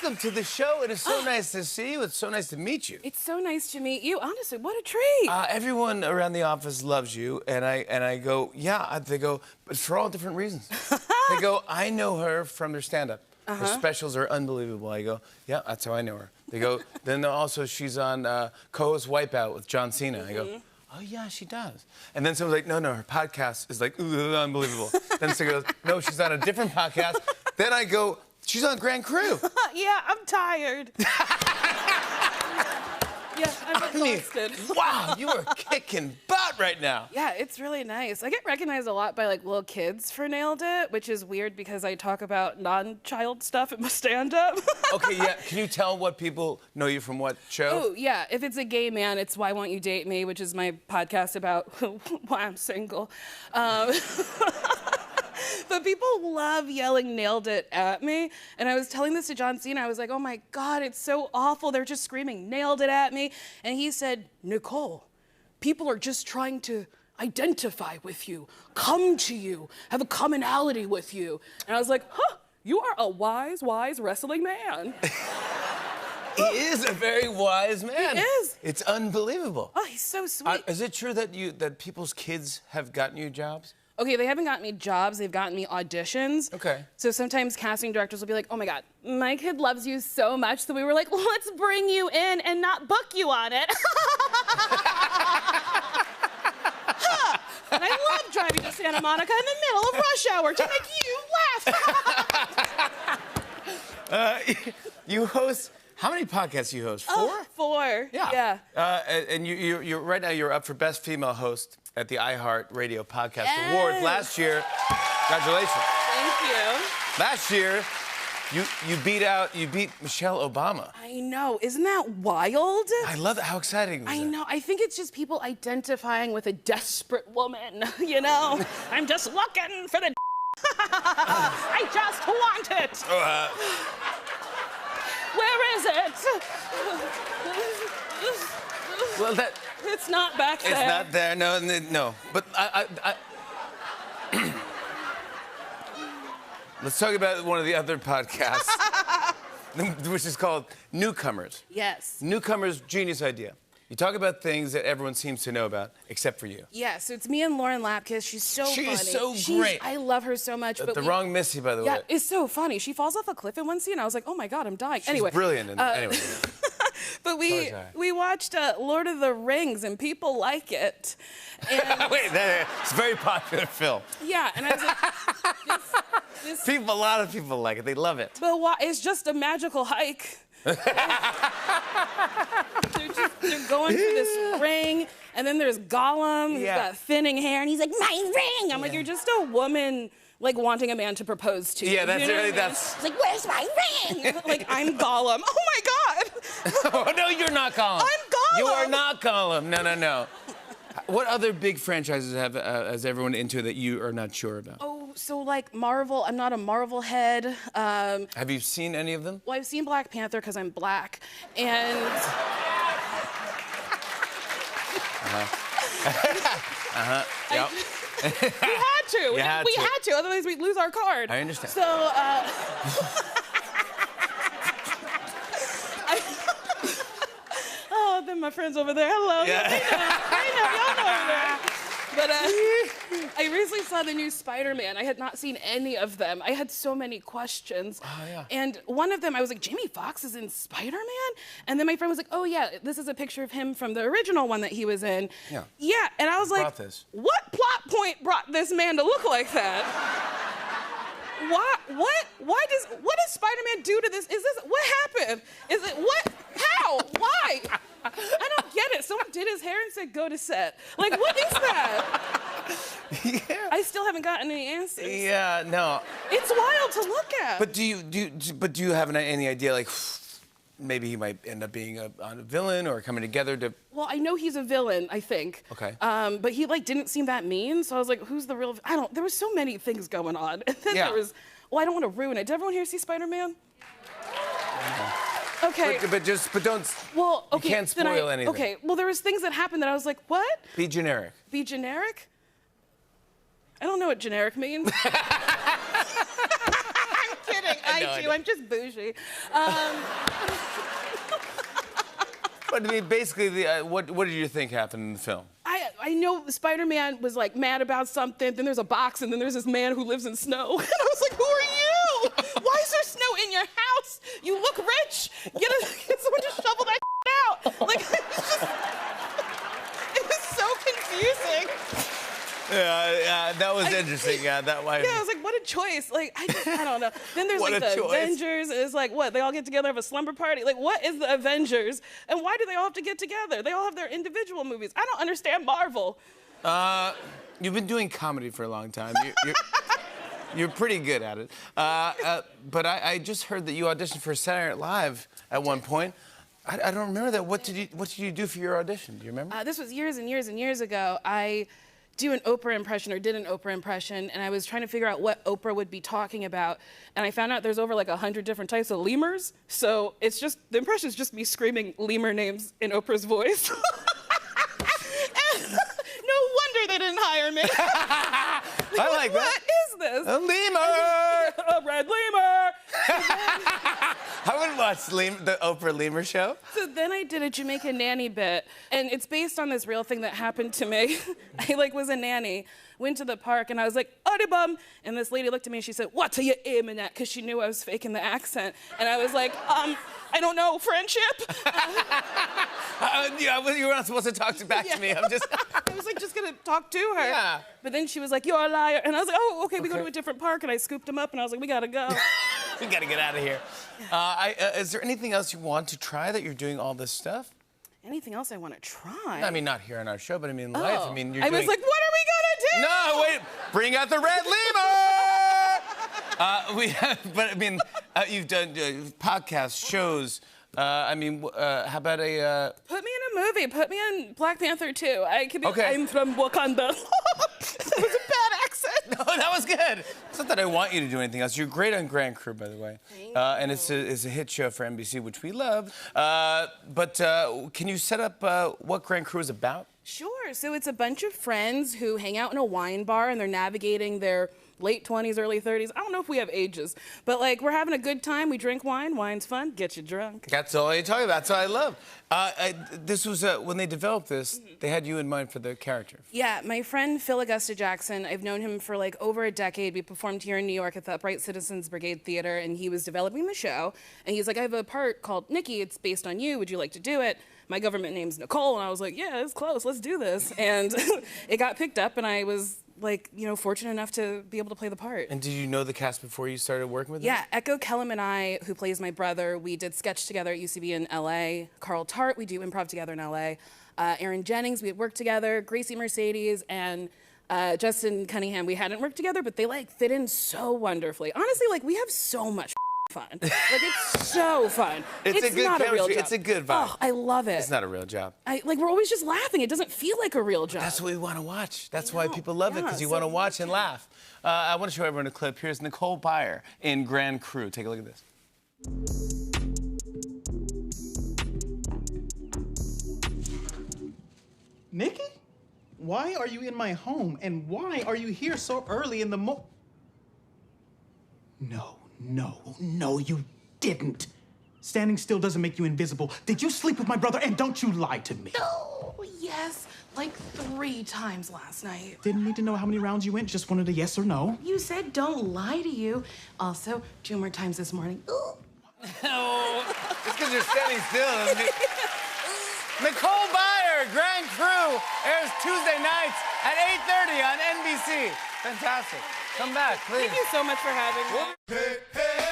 welcome to the show. It is so nice to see you. It's so nice to meet you. It's so nice to meet you. Honestly, what a treat. Everyone around the office loves you, and I go, yeah. They go, but for all different reasons. They go, I know her from her stand-up. Her specials are unbelievable. I go, yeah, that's how I know her. They go, then also she's on co-host Wipeout with John Cena. I go, oh yeah, she does. And then someone's like, no, her podcast is like, ooh, unbelievable. Then someone goes, no, she's on a different podcast. Then I go, she's on Grand Crew. Yeah, I'm tired. Yeah, I'm exhausted. Wow, you are kicking butt right now. Yeah, it's really nice. I get recognized a lot by like little kids for Nailed It, which is weird because I talk about non-child stuff in my stand-up. Okay, yeah. Can you tell what people know you from what show? Oh, yeah. If it's a gay man, it's Why Won't You Date Me, which is my podcast about why I'm single. But people love yelling Nailed It at me. And I was telling this to John Cena. I was like, oh my God, it's so awful. They're just screaming Nailed It at me. And he said, Nicole, people are just trying to identify with you, come to you, have a commonality with you. And I was like, huh, you are a wise, wise wrestling man. He is a very wise man. He is. It's unbelievable. Oh, he's so sweet. Is it true that people's kids have gotten you jobs? Okay, they haven't gotten me jobs, they've gotten me auditions. Okay. So sometimes casting directors will be like, oh my God, my kid loves you so much that we were like, let's bring you in and not book you on it. And I love driving to Santa Monica in the middle of rush hour to make you laugh. You host, how many podcasts do you host? 4? 4. Yeah. And you're right now you're up for Best Female Host at the iHeart Radio Podcast Awards last year. Congratulations. Thank you. Last year, you beat Michelle Obama. I know, isn't that wild? I love it. How exciting was I that? know, I think it's just people identifying with a desperate woman, you know? I'm just looking for the I just want it. Where is it? Well, It's not back there. it's not there. No. But I let's talk about one of the other podcasts, which is called Newcomers. Yes. Newcomers, genius idea. You talk about things that everyone seems to know about, except for you. Yeah, so it's me and Lauren Lapkus. She's so funny. She is so great. I love her so much. The wrong Missy, by the way. Yeah, it's so funny. She falls off a cliff in one scene. I was like, oh my God, I'm dying. She's anyway. Brilliant. Anyway. But we watched Lord of the Rings, and people like it. And Wait, it's a very popular film. yeah, and I was like, A lot of people like it. They love it. but why? It's just a magical hike. They're going to this ring, and then there's Gollum, who's got thinning hair, and he's like, my ring! I'm like, you're just a woman, like, wanting a man to propose to you. Yeah, that's you know really, what I mean? that's... It's like, where's my ring? Like, I'm Gollum. Oh, my God! Oh, no, you're not Gollum. I'm Gollum! You are not Gollum. No. What other big franchises has everyone into that you are not sure about? Oh, so, like, Marvel, I'm not a Marvel head. Have you seen any of them? Well, I've seen Black Panther because I'm black, and... Yep. We had to. You had we to. had to, otherwise we'd lose our card. I understand. So, oh, then my friends over there. Hello. Yeah. I know. Y'all know over there. But I recently saw the new Spider-Man. I had not seen any of them. I had so many questions. Oh, yeah. And one of them, I was like, Jamie Foxx is in Spider-Man? And then my friend was like, oh, yeah, this is a picture of him from the original one that he was in. Yeah. Yeah, and I was like, what plot point brought this man to look like that? What does Spider-Man do to this? What happened? How? Why? I don't get it. Someone did his hair and said, go to set. Like, what is that? Yeah. I still haven't gotten any answers. Yeah, no. It's wild to look at. But do you have any idea, like, maybe he might end up being a villain or coming together to... Well, I know he's a villain, I think. Okay. But he, like, didn't seem that mean, so I was like, who's the real... there was so many things going on. And then there was... Well, I don't want to ruin it. Did everyone here see Spider-Man? No. Okay. But don't... Well, okay. You can't spoil anything. Okay, well, there was things that happened that I was like, what? Be generic. Be generic? I don't know what generic means. I'm kidding. I know. you. I'm just bougie. But I mean, basically, what did you think happened in the film? I know Spider-Man was like mad about something, then there's a box, and then there's this man who lives in snow. And I was like, who are you? Why is there snow in your house? You look rich. Get someone to shovel that out. Like, it was so confusing. Yeah, that was interesting. Yeah, that way. Yeah, I was like, what a choice. Like, I don't know. Then there's What like a the choice. Avengers. It's like, what? They all get together, have a slumber party? Like, what is the Avengers? And why do they all have to get together? They all have their individual movies. I don't understand Marvel. You've been doing comedy for a long time. You're pretty good at it. But I just heard that you auditioned for Saturday Night Live at one point. I don't remember that. What did you do for your audition? Do you remember? This was years and years and years ago. I did an Oprah impression, and I was trying to figure out what Oprah would be talking about, and I found out there's over like 100 different types of lemurs, so it's just, the impression's just me screaming lemur names in Oprah's voice. And no wonder they didn't hire me. I like that. What is this? A lemur! A red lemur! I would watch the Oprah Lemur show. So then I did a Jamaican nanny bit, and it's based on this real thing that happened to me. I was a nanny, went to the park, and I was like, "Oddy bum," and this lady looked at me and she said, "What are you aiming at?" Because she knew I was faking the accent, and I was like, I don't know, friendship. You were not supposed to talk back to me. I'm just. I was like just gonna talk to her. Yeah. But then she was like, "You're a liar," and I was like, "Oh, okay, we go to a different park," and I scooped him up, and I was like, "We gotta go." We gotta get out of here. Is there anything else you want to try that you're doing all this stuff? Anything else I want to try? I mean, not here on our show, but I mean, in life. I mean, you're I doing. was like, what are we gonna do? No, wait! Bring out the red lemur! But I mean, you've done podcasts, shows. I mean, how about a? Put me in a movie. Put me in Black Panther 2. I could be. Okay. I'm from Wakanda. That was a bad accent. No, that was good. It's not that I want you to do anything else. You're great on Grand Crew, by the way. And it's a hit show for NBC, which we love. But can you set up what Grand Crew is about? Sure. So it's a bunch of friends who hang out in a wine bar and they're navigating their late 20s, early 30s. I don't know if we have ages, but we're having a good time. We drink wine. Wine's fun. Get you drunk. That's all you're talking about. That's what I love. This was when they developed this. They had you in mind for the character. Yeah, my friend Phil Augusta Jackson. I've known him for over a decade. We performed here in New York at the Upright Citizens Brigade Theater, and he was developing the show. And he's like, "I have a part called Nikki. It's based on you. Would you like to do it?" My government name's Nicole, and I was like, "Yeah, it's close. Let's do this." And it got picked up, and I was fortunate enough to be able to play the part. And did you know the cast before you started working with them? Yeah, Echo Kellum and I, who plays my brother, we did sketch together at UCB in LA. Carl Tart, we do improv together in LA. Aaron Jennings, we had worked together. Gracie Mercedes and Justin Cunningham, we hadn't worked together, but they fit in so wonderfully. Honestly, we have so much fun. It's so fun. It's a good not a real chemistry. job. It's a good vibe. Oh, I love it. It's not a real job. We're always just laughing. It doesn't feel like a real job. That's what we want to watch. That's why people love it, Yeah, because you so want to watch and laugh. I want to show everyone a clip. Here's Nicole Byer in Grand Crew. Take a look at this. Nikki? Why are you in my home? And why are you here so early in the No, you didn't. Standing still doesn't make you invisible. Did you sleep with my brother? And don't you lie to me. Oh, yes. 3 times last night. Didn't need to know how many rounds you went. Just wanted a yes or no. You said don't lie to you. Also, 2 more times this morning. Ooh. Oh, it's because you're standing still. Nicole Byer, Grand Crew, airs Tuesday nights at 8:30 on NBC. Fantastic. Come back, please. Thank you so much for having me. Hey, hey.